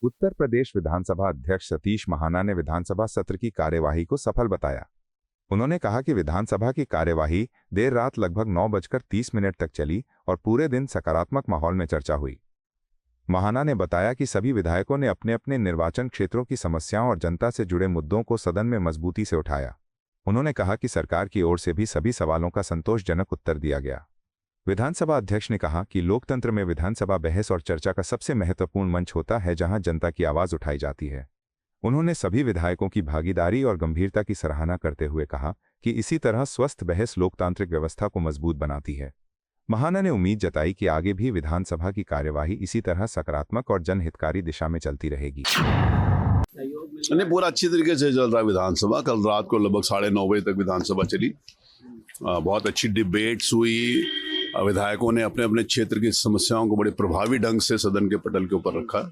उत्तर प्रदेश विधानसभा अध्यक्ष सतीश महाना ने विधानसभा सत्र की कार्यवाही को सफल बताया। उन्होंने कहा कि विधानसभा की कार्यवाही देर रात लगभग 9:30 तक चली और पूरे दिन सकारात्मक माहौल में चर्चा हुई। महाना ने बताया कि सभी विधायकों ने अपने अपने निर्वाचन क्षेत्रों की समस्याओं और जनता से जुड़े मुद्दों को सदन में मजबूती से उठाया। उन्होंने कहा कि सरकार की ओर से भी सभी सवालों का संतोषजनक उत्तर दिया गया। विधानसभा अध्यक्ष ने कहा कि लोकतंत्र में विधानसभा बहस और चर्चा का सबसे महत्वपूर्ण मंच होता है, जहां जनता की आवाज उठाई जाती है। उन्होंने सभी विधायकों की भागीदारी और गंभीरता की सराहना करते हुए कहा कि इसी तरह स्वस्थ बहस लोकतांत्रिक व्यवस्था को मजबूत बनाती है। महाना ने उम्मीद जताई कि आगे भी विधानसभा की कार्यवाही इसी तरह सकारात्मक और जनहितकारी दिशा में चलती रहेगी। नहीं, पूरा अच्छी तरीके से चल रहा है विधानसभा। कल रात को लगभग 9:30 बजे तक विधानसभा चली। बहुत अच्छी डिबेट्स हुई। विधायकों ने अपने अपने क्षेत्र की समस्याओं को बड़े प्रभावी ढंग से सदन के पटल के ऊपर रखा।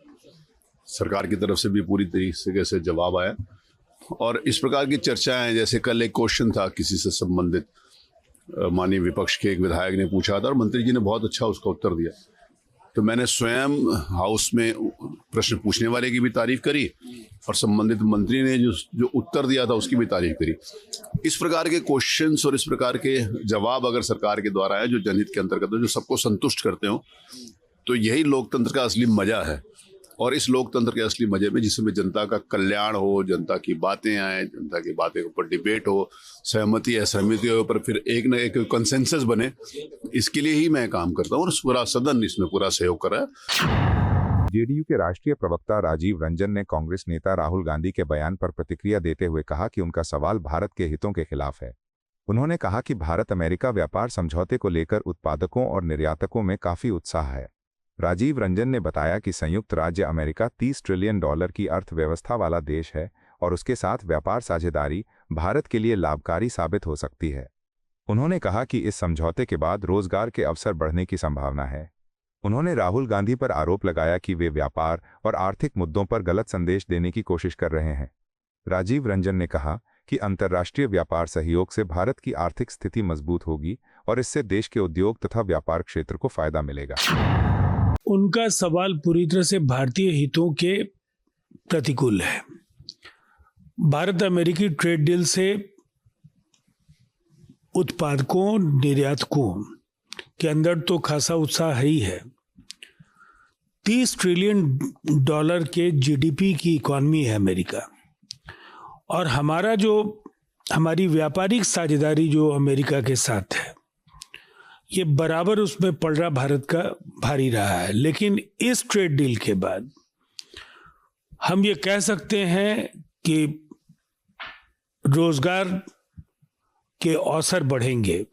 सरकार की तरफ से भी पूरी तरीके से जवाब आया और इस प्रकार की चर्चाएं, जैसे कल एक क्वेश्चन था किसी से संबंधित, माननीय विपक्ष के एक विधायक ने पूछा था और मंत्री जी ने बहुत अच्छा उसका उत्तर दिया। तो मैंने स्वयं हाउस में प्रश्न पूछने वाले की भी तारीफ करी और संबंधित मंत्री ने जो उत्तर दिया था उसकी भी तारीफ करी। इस प्रकार के क्वेश्चंस और इस प्रकार के जवाब अगर सरकार के द्वारा है जो जनहित के अंतर्गत हो, जो सबको संतुष्ट करते हो, तो यही लोकतंत्र का असली मजा है। और इस लोकतंत्र के असली मजे में जिसमें जनता का कल्याण हो, जनता की बातें आए, जनता की बातें के ऊपर डिबेट हो, सहमति असहमति हो, पर फिर एक न एक कंसेंसस बने, इसके लिए ही मैं काम करता हूँ और पूरा सदन इसमें पूरा सहयोग कर रहा है। जेडीयू के राष्ट्रीय प्रवक्ता राजीव रंजन ने कांग्रेस नेता राहुल गांधी के बयान पर प्रतिक्रिया देते हुए कहा कि उनका सवाल भारत के हितों के खिलाफ है। उन्होंने कहा कि भारत अमेरिका व्यापार समझौते को लेकर उत्पादकों और निर्यातकों में काफी उत्साह है। राजीव रंजन ने बताया कि संयुक्त राज्य अमेरिका $30 ट्रिलियन की अर्थव्यवस्था वाला देश है और उसके साथ व्यापार साझेदारी भारत के लिए लाभकारी साबित हो सकती है। उन्होंने कहा कि इस समझौते के बाद रोजगार के अवसर बढ़ने की संभावना है। उन्होंने राहुल गांधी पर आरोप लगाया कि वे व्यापार और आर्थिक मुद्दों पर गलत संदेश देने की कोशिश कर रहे हैं। राजीव रंजन ने कहा कि अंतर्राष्ट्रीय व्यापार सहयोग से भारत की आर्थिक स्थिति मजबूत होगी और इससे देश के उद्योग तथा व्यापार क्षेत्र को फायदा मिलेगा। उनका सवाल पूरी तरह से भारतीय हितों के प्रतिकूल है। भारत अमेरिकी ट्रेड डील से उत्पादकों, निर्यातकों के अंदर तो खासा उत्साह ही है। $30 ट्रिलियन के जीडीपी की इकॉनमी है अमेरिका, और हमारी व्यापारिक साझेदारी जो अमेरिका के साथ है, ये बराबर उसमें पड़ रहा भारत का भारी रहा है। लेकिन इस ट्रेड डील के बाद हम ये कह सकते हैं कि रोजगार के अवसर बढ़ेंगे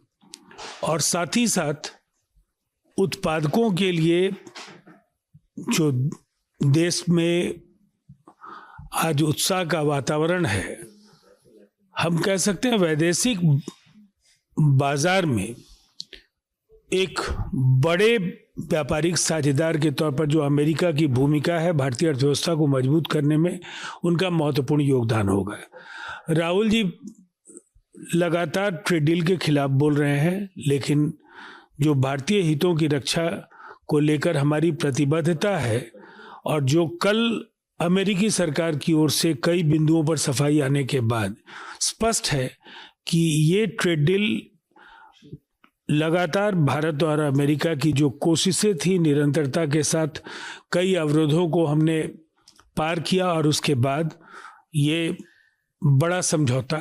और साथ ही साथ उत्पादकों के लिए जो देश में आज उत्साह का वातावरण है, हम कह सकते हैं वैदेशिक बाजार में एक बड़े व्यापारिक साझेदार के तौर पर जो अमेरिका की भूमिका है भारतीय अर्थव्यवस्था को मजबूत करने में, उनका महत्वपूर्ण योगदान होगा। राहुल जी लगातार ट्रेड डील के खिलाफ बोल रहे हैं, लेकिन जो भारतीय हितों की रक्षा को लेकर हमारी प्रतिबद्धता है और जो कल अमेरिकी सरकार की ओर से कई बिंदुओं पर सफाई आने के बाद स्पष्ट है कि ये ट्रेड डील लगातार भारत और अमेरिका की जो कोशिशें थी, निरंतरता के साथ कई अवरोधों को हमने पार किया और उसके बाद ये बड़ा समझौता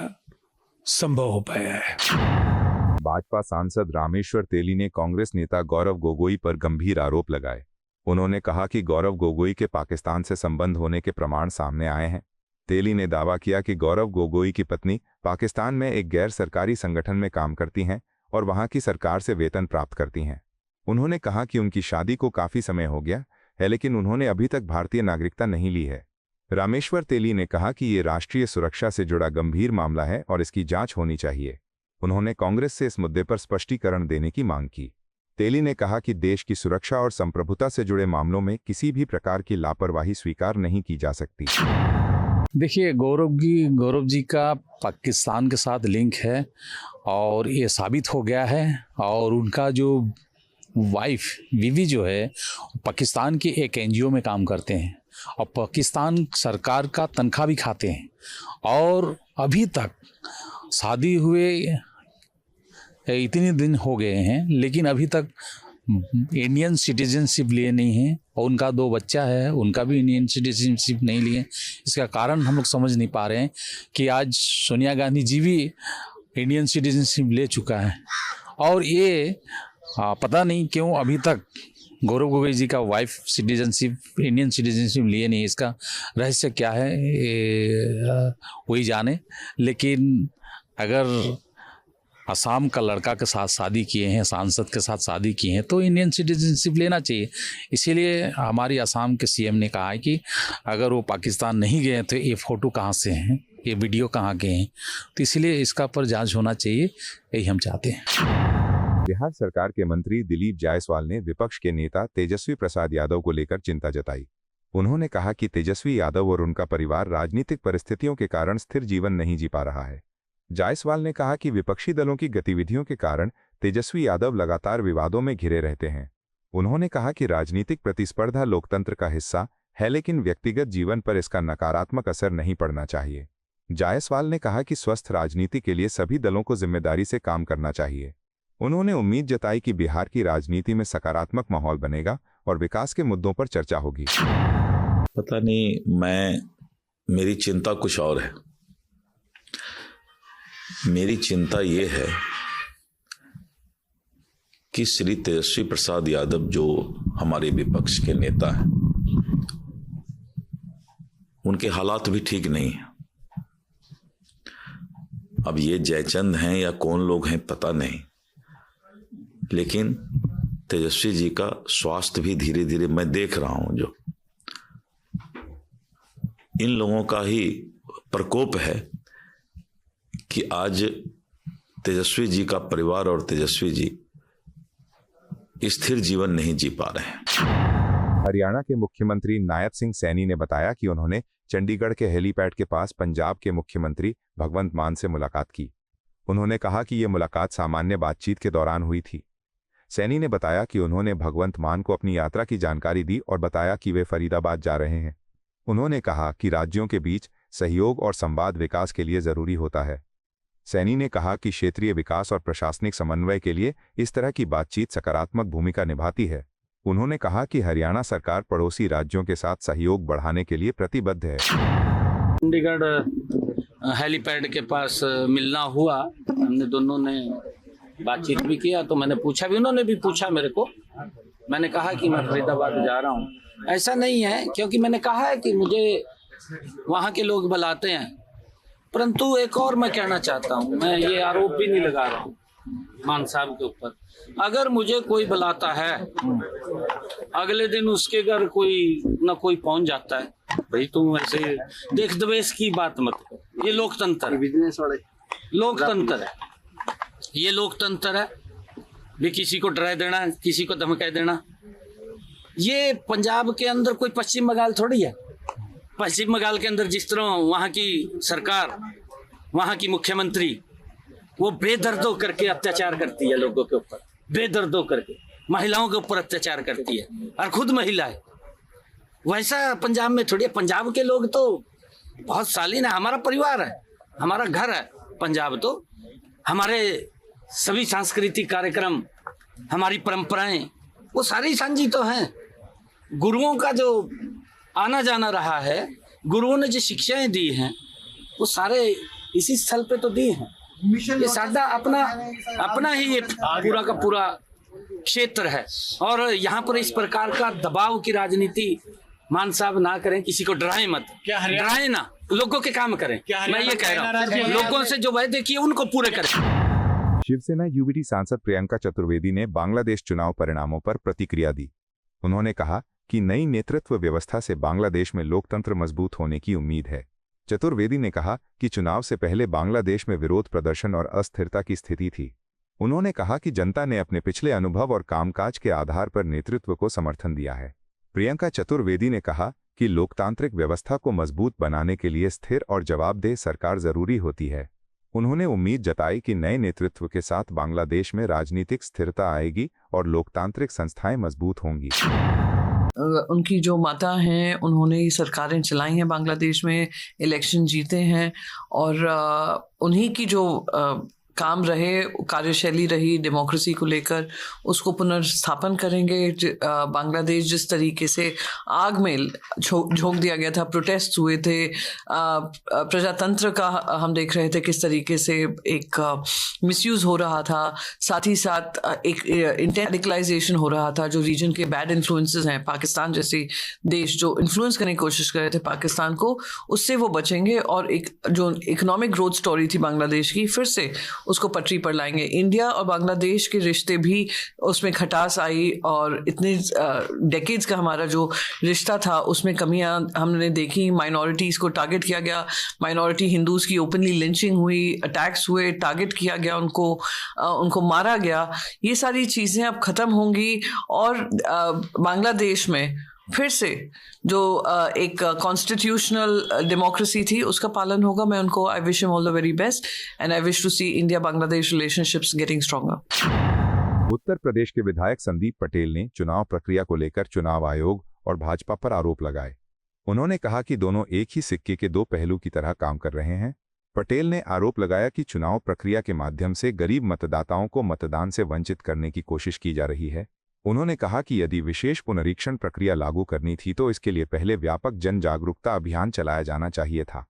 संभव हो पाया है। भाजपा सांसद रामेश्वर तेली ने कांग्रेस नेता गौरव गोगोई पर गंभीर आरोप लगाए। उन्होंने कहा कि गौरव गोगोई के पाकिस्तान से संबंध होने के प्रमाण सामने आए हैं। तेली ने दावा किया कि गौरव गोगोई की पत्नी पाकिस्तान में एक गैर सरकारी संगठन में काम करती हैं और वहां की सरकार से वेतन प्राप्त करती हैं। उन्होंने कहा कि उनकी शादी को काफी समय हो गया है, लेकिन उन्होंने अभी तक भारतीय नागरिकता नहीं ली है। रामेश्वर तेली ने कहा कि ये राष्ट्रीय सुरक्षा से जुड़ा गंभीर मामला है और इसकी जांच होनी चाहिए। उन्होंने कांग्रेस से इस मुद्दे पर स्पष्टीकरण देने की मांग की। तेली ने कहा कि देश की सुरक्षा और संप्रभुता से जुड़े मामलों में किसी भी प्रकार की लापरवाही स्वीकार नहीं की जा सकती। देखिए, गौरव जी का पाकिस्तान के साथ लिंक है और ये साबित हो गया है। और उनका जो वाइफ बीवी जो है पाकिस्तान की एक एनजीओ में काम करते हैं। और पाकिस्तान सरकार का तनख्वाह भी खाते हैं, और अभी तक शादी हुए इतने दिन हो गए हैं लेकिन अभी तक इंडियन सिटीजनशिप लिए नहीं है, और उनका 2 बच्चा है, उनका भी इंडियन सिटीजनशिप नहीं लिए। इसका कारण हम लोग समझ नहीं पा रहे हैं कि आज सोनिया गांधी जी भी इंडियन सिटीजनशिप ले चुका है, और ये पता नहीं क्यों अभी तक गौरव गोगोई जी का वाइफ सिटीजनशिप इंडियन सिटीजनशिप लिए नहीं। इसका रहस्य क्या है वही जाने। लेकिन अगर असम का लड़का के साथ शादी किए हैं, सांसद के साथ शादी की हैं, तो इंडियन सिटीजनशिप लेना चाहिए। इसीलिए हमारी असम के सीएम ने कहा है कि अगर वो पाकिस्तान नहीं गए तो ये फ़ोटो कहाँ से हैं, ये वीडियो कहाँ के हैं, तो इसलिए इसका पर जांच होना चाहिए, यही हम चाहते हैं। बिहार सरकार के मंत्री दिलीप जायसवाल ने विपक्ष के नेता तेजस्वी प्रसाद यादव को लेकर चिंता जताई। उन्होंने कहा कि तेजस्वी यादव और उनका परिवार राजनीतिक परिस्थितियों के कारण स्थिर जीवन नहीं जी पा रहा है। जायसवाल ने कहा कि विपक्षी दलों की गतिविधियों के कारण तेजस्वी यादव लगातार विवादों में घिरे रहते हैं। उन्होंने कहा कि राजनीतिक प्रतिस्पर्धा लोकतंत्र का हिस्सा है, लेकिन व्यक्तिगत जीवन पर इसका नकारात्मक असर नहीं पड़ना चाहिए। जायसवाल ने कहा कि स्वस्थ राजनीति के लिए सभी दलों को जिम्मेदारी से काम करना चाहिए। उन्होंने उम्मीद जताई कि बिहार की राजनीति में सकारात्मक माहौल बनेगा और विकास के मुद्दों पर चर्चा होगी। पता नहीं, मेरी चिंता कुछ और है। मेरी चिंता ये है कि श्री तेजस्वी प्रसाद यादव जो हमारे विपक्ष के नेता हैं, उनके हालात भी ठीक नहीं हैं। अब ये जयचंद हैं या कौन लोग हैं पता नहीं, लेकिन तेजस्वी जी का स्वास्थ्य भी धीरे धीरे मैं देख रहा हूं, जो इन लोगों का ही प्रकोप है कि आज तेजस्वी जी का परिवार और तेजस्वी जी स्थिर जीवन नहीं जी पा रहे हैं। हरियाणा के मुख्यमंत्री नायब सिंह सैनी ने बताया कि उन्होंने चंडीगढ़ के हेलीपैड के पास पंजाब के मुख्यमंत्री भगवंत मान से मुलाकात की। उन्होंने कहा कि यह मुलाकात सामान्य बातचीत के दौरान हुई थी। सैनी ने बताया कि उन्होंने भगवंत मान को अपनी यात्रा की जानकारी दी और बताया कि वे फरीदाबाद जा रहे हैं। उन्होंने कहा कि राज्यों के बीच सहयोग और संवाद विकास के लिए जरूरी होता है। सैनी ने कहा कि क्षेत्रीय विकास और प्रशासनिक समन्वय के लिए इस तरह की बातचीत सकारात्मक भूमिका निभाती है। उन्होंने कहा कि हरियाणा सरकार पड़ोसी राज्यों के साथ सहयोग बढ़ाने के लिए प्रतिबद्ध है। चंडीगढ़ हेलीपैड के पास मिलना हुआ, हमने दोनों ने बातचीत भी किया, तो मैंने पूछा भी, उन्होंने भी पूछा मेरे को। मैंने कहा कि मैं फरीदाबाद जा रहा हूँ। ऐसा नहीं है, क्योंकि मैंने कहा है कि मुझे वहाँ के लोग बुलाते हैं, परंतु एक और मैं कहना चाहता हूँ, मैं ये आरोप भी नहीं लगा रहा हूँ मान साहब के ऊपर। अगर मुझे कोई बुलाता है, अगले दिन उसके घर कोई न कोई पहुंच जाता है, भाई तुम ऐसे देख द्वेष की बात मत करो। ये लोकतंत्र है, बिजनेस वाले लोकतंत्र है, ये लोकतंत्र है। भी किसी को डरा देना, किसी को धमका देना, ये पंजाब के अंदर कोई पश्चिम बंगाल थोड़ी है। पश्चिम बंगाल के अंदर जिस तरह वहाँ की सरकार, वहाँ की मुख्यमंत्री वो बेदर्द होकर के अत्याचार करती है लोगों के ऊपर, बेदर्द होकर के महिलाओं के ऊपर अत्याचार करती है, और खुद महिला है। वैसा पंजाब में थोड़ी है। पंजाब के लोग तो बहुत शालीन है, हमारा परिवार है, हमारा घर है पंजाब। तो हमारे सभी सांस्कृतिक कार्यक्रम, हमारी परंपराएं, वो सारी साझी तो हैं। गुरुओं का जो आना जाना रहा है, गुरुओं ने जो शिक्षाएं दी हैं, वो सारे इसी स्थल पे तो दी हैं। ये सादा अपना ही ये पूरा का पूरा क्षेत्र है, और यहाँ पर इस प्रकार का दबाव की राजनीति मान साहब ना करें। किसी को डराएं मत, डराएं ना, लोगों के काम करें। मैं ये कह रहा हूँ, लोगों से जो वायदे किए उनको पूरे करें। शिवसेना यूबीटी सांसद प्रियंका चतुर्वेदी ने बांग्लादेश चुनाव परिणामों पर प्रतिक्रिया दी। उन्होंने कहा कि नई नेतृत्व व्यवस्था से बांग्लादेश में लोकतंत्र मजबूत होने की उम्मीद है। चतुर्वेदी ने कहा कि चुनाव से पहले बांग्लादेश में विरोध प्रदर्शन और अस्थिरता की स्थिति थी। उन्होंने कहा कि जनता ने अपने पिछले अनुभव और कामकाज के आधार पर नेतृत्व को समर्थन दिया है। प्रियंका चतुर्वेदी ने कहा कि लोकतांत्रिक व्यवस्था को मजबूत बनाने के लिए स्थिर और जवाबदेह सरकार जरूरी होती है। उन्होंने उम्मीद जताई कि नए नेतृत्व के साथ बांग्लादेश में राजनीतिक स्थिरता आएगी और लोकतांत्रिक संस्थाएं मजबूत होंगी। उनकी जो माता हैं उन्होंने ही सरकारें चलाई हैं बांग्लादेश में, इलेक्शन जीते हैं और उन्हीं की जो काम रहे, कार्यशैली रही डेमोक्रेसी को लेकर, उसको पुनर्स्थापन करेंगे। बांग्लादेश जिस तरीके से आग में झोंक दिया गया था, प्रोटेस्ट हुए थे, प्रजातंत्र का हम देख रहे थे किस तरीके से एक मिसयूज़ हो रहा था, साथ ही साथ एक इंटेलेक्चुअलाइजेशन हो रहा था। जो रीजन के बैड इन्फ्लुएंसेस हैं, पाकिस्तान जैसे देश जो इन्फ्लुएंस करने की कोशिश कर रहे थे पाकिस्तान को, उससे वो बचेंगे और एक जो इकोनॉमिक ग्रोथ स्टोरी थी बांग्लादेश की, फिर से उसको पटरी पर लाएंगे। इंडिया और बांग्लादेश के रिश्ते भी उसमें खटास आई और इतने डेकेड्स का हमारा जो रिश्ता था उसमें कमियां हमने देखी। माइनॉरिटीज़ को टारगेट किया गया, माइनॉरिटी हिंदूज़ की ओपनली लिंचिंग हुई, अटैक्स हुए, टारगेट किया गया उनको मारा गया। ये सारी चीज़ें अब ख़त्म होंगी और बांग्लादेश में फिर से जो एक कॉन्स्टिट्यूशनल डेमोक्रेसी थी उसका पालन होगा। मैं उनको I wish him all the very best and I wish to see India Bangladesh relationships getting stronger. Uttar Pradesh के विधायक संदीप पटेल ने चुनाव प्रक्रिया को लेकर चुनाव आयोग और भाजपा पर आरोप लगाए। उन्होंने कहा कि दोनों एक ही सिक्के के दो पहलू की तरह काम कर रहे हैं। पटेल ने आरोप लगाया कि चुनाव प्रक्रिया के माध्यम से गरीब मतदाताओं को मतदान से वंचित करने की कोशिश की जा रही है। उन्होंने कहा कि यदि विशेष पुनरीक्षण प्रक्रिया लागू करनी थी तो इसके लिए पहले व्यापक जन जागरूकता अभियान चलाया जाना चाहिए था।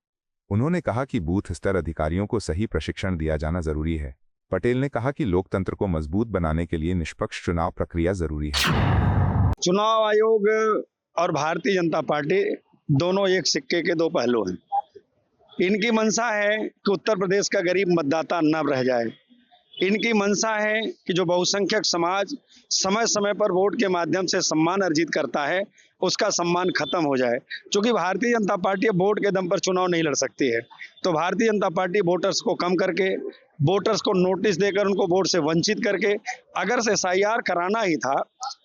उन्होंने कहा कि बूथ स्तर अधिकारियों को सही प्रशिक्षण दिया जाना जरूरी है। पटेल ने कहा कि लोकतंत्र को मजबूत बनाने के लिए निष्पक्ष चुनाव प्रक्रिया जरूरी है। चुनाव आयोग और भारतीय जनता पार्टी दोनों एक सिक्के के दो पहलू हैं। इनकी मंशा है कि उत्तर प्रदेश का गरीब मतदाता न रह जाए। इनकी मंशा है कि जो बहुसंख्यक समाज समय समय पर वोट के माध्यम से सम्मान अर्जित करता है उसका सम्मान खत्म हो जाए। क्योंकि भारतीय जनता पार्टी वोट के दम पर चुनाव नहीं लड़ सकती है, तो भारतीय जनता पार्टी वोटर्स को कम करके, वोटर्स को नोटिस देकर उनको वोट से वंचित करके, अगर से SIR कराना ही था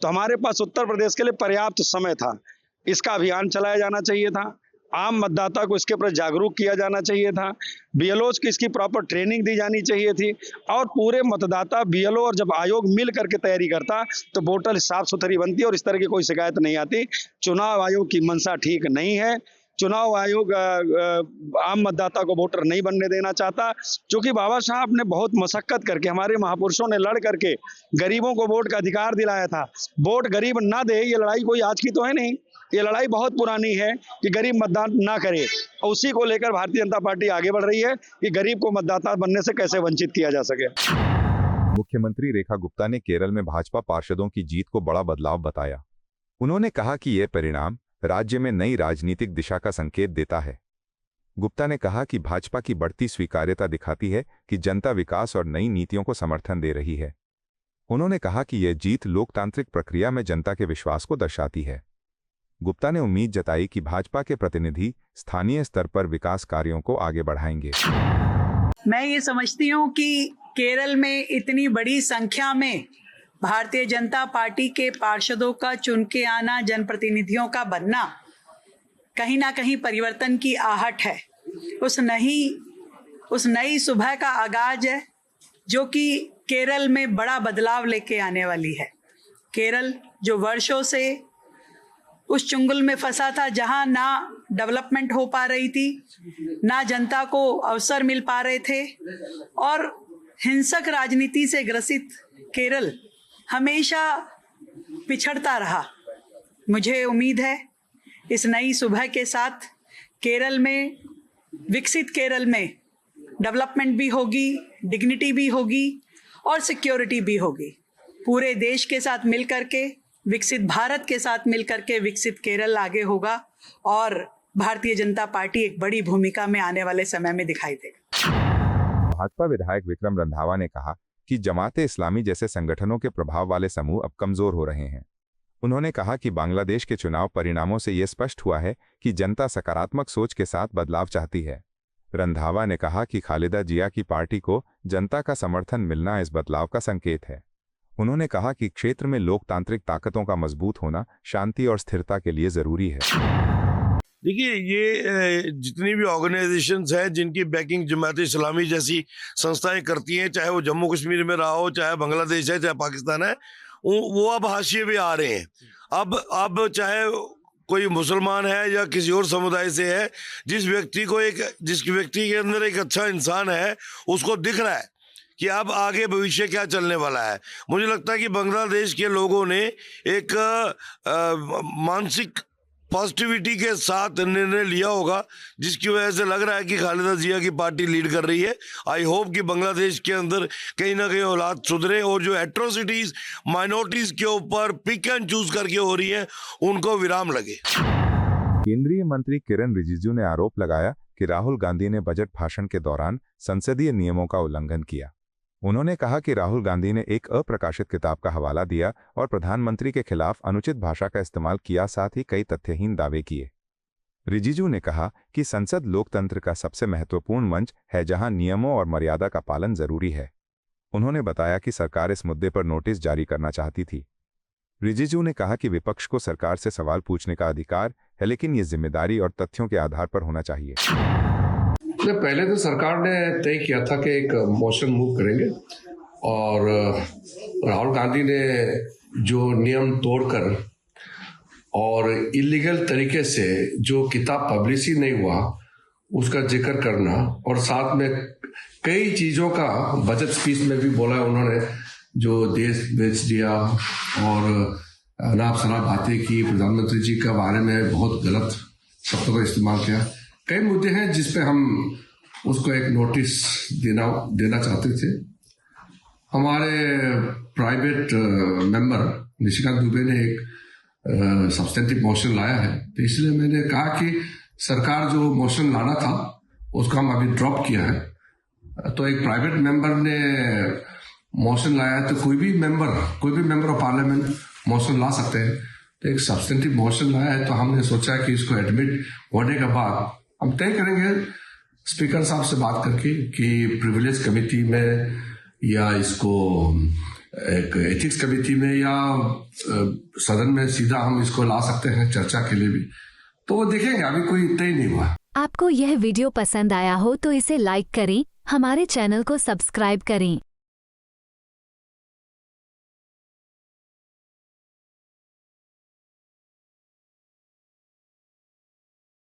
तो हमारे पास उत्तर प्रदेश के लिए पर्याप्त समय था। इसका अभियान चलाया जाना चाहिए था, आम मतदाता को इसके प्रति जागरूक किया जाना चाहिए था, BLOs की इसकी प्रॉपर ट्रेनिंग दी जानी चाहिए थी और पूरे मतदाता BLO और जब आयोग मिल करके तैयारी करता तो वोटर साफ सुथरी बनती और इस तरह की कोई शिकायत नहीं आती। चुनाव आयोग की मंशा ठीक नहीं है। चुनाव आयोग आम मतदाता को वोटर नहीं बनने देना चाहता, क्योंकि बाबा साहब ने बहुत मशक्कत करके, हमारे महापुरुषों ने लड़ करके गरीबों को वोट का अधिकार दिलाया था। वोट गरीब ना दे, ये लड़ाई कोई आज की तो है नहीं, ये लड़ाई बहुत पुरानी है कि गरीब मतदान ना करे, और उसी को लेकर भारतीय जनता पार्टी आगे बढ़ रही है कि गरीब को मतदाता बनने से कैसे वंचित किया जा सके। मुख्यमंत्री रेखा गुप्ता ने केरल में भाजपा पार्षदों की जीत को बड़ा बदलाव बताया। उन्होंने कहा कि यह परिणाम राज्य में नई राजनीतिक दिशा का संकेत देता है। गुप्ता ने कहा कि भाजपा की बढ़ती स्वीकार्यता दिखाती है कि जनता विकास और नई नीतियों को समर्थन दे रही है। उन्होंने कहा कि यह जीत लोकतांत्रिक प्रक्रिया में जनता के विश्वास को दर्शाती है। गुप्ता ने उम्मीद जताई कि भाजपा के प्रतिनिधि स्थानीय स्तर पर विकास कार्यों को आगे बढ़ाएंगे। मैं ये समझती हूँ कि केरल में इतनी बड़ी संख्या में भारतीय जनता पार्टी के पार्षदों का चुन के आना, जनप्रतिनिधियों का बनना कहीं ना कहीं परिवर्तन की आहट है। उस नई सुबह का आगाज है जो कि केरल में बड़ा बदलाव लेके आने वाली है। केरल जो वर्षों से उस चुंगल में फंसा था जहां ना डेवलपमेंट हो पा रही थी, ना जनता को अवसर मिल पा रहे थे, और हिंसक राजनीति से ग्रसित केरल हमेशा पिछड़ता रहा। मुझे उम्मीद है इस नई सुबह के साथ केरल में, विकसित केरल में डेवलपमेंट भी होगी, डिग्निटी भी होगी और सिक्योरिटी भी होगी। पूरे देश के साथ मिलकर के, विकसित भारत के साथ मिलकर के विकसित केरल आगे होगा और भारतीय जनता पार्टी एक बड़ी भूमिका में आने वाले समय में दिखाई देगा। भाजपा विधायक विक्रम रंधावा ने कहा कि जमाते इस्लामी जैसे संगठनों के प्रभाव वाले समूह अब कमजोर हो रहे हैं। उन्होंने कहा कि बांग्लादेश के चुनाव परिणामों से यह स्पष्ट हुआ है कि जनता सकारात्मक सोच के साथ बदलाव चाहती है। रंधावा ने कहा कि खालिदा जिया की पार्टी को जनता का समर्थन मिलना इस बदलाव का संकेत है। उन्होंने कहा कि क्षेत्र में लोकतांत्रिक ताकतों का मजबूत होना शांति और स्थिरता के लिए जरूरी है। देखिए, ये जितनी भी ऑर्गेनाइजेशंस हैं जिनकी बैकिंग जमात इस्लामी जैसी संस्थाएं करती हैं, चाहे वो जम्मू कश्मीर में रहा हो, चाहे बांग्लादेश है, चाहे पाकिस्तान है, वो अब हाशिए पे आ रहे हैं। अब चाहे कोई मुसलमान है या किसी और समुदाय से है, जिस व्यक्ति के अंदर एक अच्छा इंसान है, उसको दिख रहा है कि अब आगे भविष्य क्या चलने वाला है। मुझे लगता है कि बांग्लादेश के लोगों ने एक मानसिक पॉजिटिविटी के साथ निर्णय लिया होगा, जिसकी वजह से लग रहा है कि खालिदा जिया की पार्टी लीड कर रही है। आई होप कि बांग्लादेश के अंदर कहीं ना कहीं औलाद सुधरे और जो एट्रोसिटीज माइनॉरिटीज के ऊपर पिक एंड चूज करके हो रही है, उनको विराम लगे। केंद्रीय मंत्री किरण रिजिजू ने आरोप लगाया कि राहुल गांधी ने बजट भाषण के दौरान संसदीय नियमों का उल्लंघन किया। उन्होंने कहा कि राहुल गांधी ने एक अप्रकाशित किताब का हवाला दिया और प्रधानमंत्री के खिलाफ अनुचित भाषा का इस्तेमाल किया, साथ ही कई तथ्यहीन दावे किए। रिजिजू ने कहा कि संसद लोकतंत्र का सबसे महत्वपूर्ण मंच है जहां नियमों और मर्यादा का पालन जरूरी है। उन्होंने बताया कि सरकार इस मुद्दे पर नोटिस जारी करना चाहती थी। रिजिजू ने कहा कि विपक्ष को सरकार से सवाल पूछने का अधिकार है, लेकिन ये जिम्मेदारी और तथ्यों के आधार पर होना चाहिए। पहले तो सरकार ने तय किया था कि एक मोशन मूव करेंगे और राहुल गांधी ने जो नियम तोड़कर और इलीगल तरीके से जो किताब पब्लिश ही नहीं हुआ उसका जिक्र करना, और साथ में कई चीज़ों का बजट स्पीच में भी बोला उन्होंने, जो देश बेच दिया और अनाप शनाप बातें की, प्रधानमंत्री जी के बारे में बहुत गलत शब्दों का इस्तेमाल किया। कई मुद्दे हैं जिस पे हम उसको एक नोटिस देना चाहते थे। हमारे प्राइवेट मेंबर निशिकांत दुबे ने एक सब्सटेंटिव मोशन लाया है, तो इसलिए मैंने कहा कि सरकार जो मोशन लाना था उसको हम अभी ड्रॉप किया है। तो एक प्राइवेट मेंबर ने मोशन लाया है, तो कोई भी मेंबर ऑफ पार्लियामेंट मोशन ला सकते हैं। तो एक सब्सटेंटिव मोशन लाया है, तो हमने सोचा कि इसको एडमिट होने के बाद हम तय करेंगे स्पीकर साहब से बात करके कि प्रिविलेज कमेटी में या इसको एक एथिक्स कमेटी में या सदन में सीधा हम इसको ला सकते हैं चर्चा के लिए भी। तो वो देखेंगे, अभी कोई तय नहीं हुआ। आपको यह वीडियो पसंद आया हो तो इसे लाइक करें, हमारे चैनल को सब्सक्राइब करें।